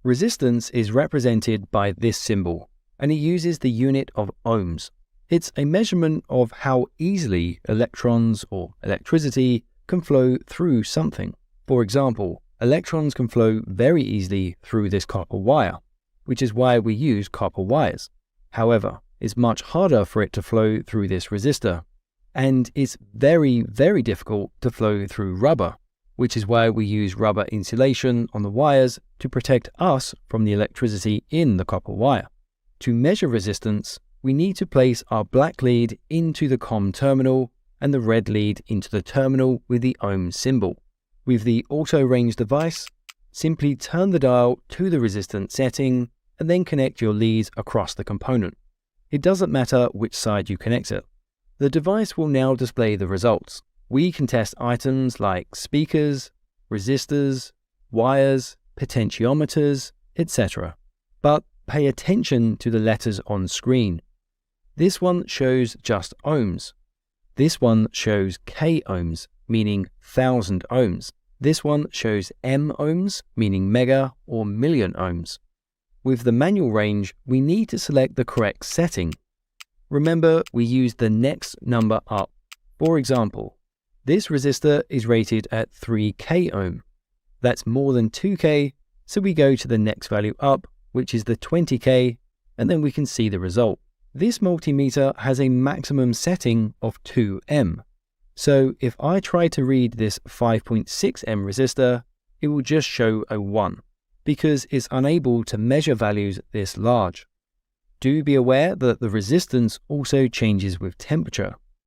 Resistance is represented by this symbol, and it uses the unit of ohms. It's a measurement of how easily electrons or electricity can flow through something. For example, electrons can flow very easily through this copper wire, which is why we use copper wires. However, it's much harder for it to flow through this resistor, and it's very, very difficult to flow through rubber, which is why we use rubber insulation on the wires to protect us from the electricity in the copper wire. To measure resistance, we need to place our black lead into the COM terminal and the red lead into the terminal with the ohm symbol. With the auto range device, simply turn the dial to the resistance setting and then connect your leads across the component. It doesn't matter which side you connect it. The device will now display the results. We can test items like speakers, resistors, wires, potentiometers, etc. But pay attention to the letters on screen. This one shows just ohms. This one shows K-ohms, meaning 1000 ohms. This one shows M-ohms, meaning mega or million ohms. With the manual range, we need to select the correct setting. Remember, we use the next number up. For example, this resistor is rated at 3K ohm. That's more than 2K, so we go to the next value up, which is the 20K, and then we can see the result. This multimeter has a maximum setting of 2M. So if I try to read this 5.6M resistor, it will just show a 1, because it's unable to measure values this large. Do be aware that the resistance also changes with temperature.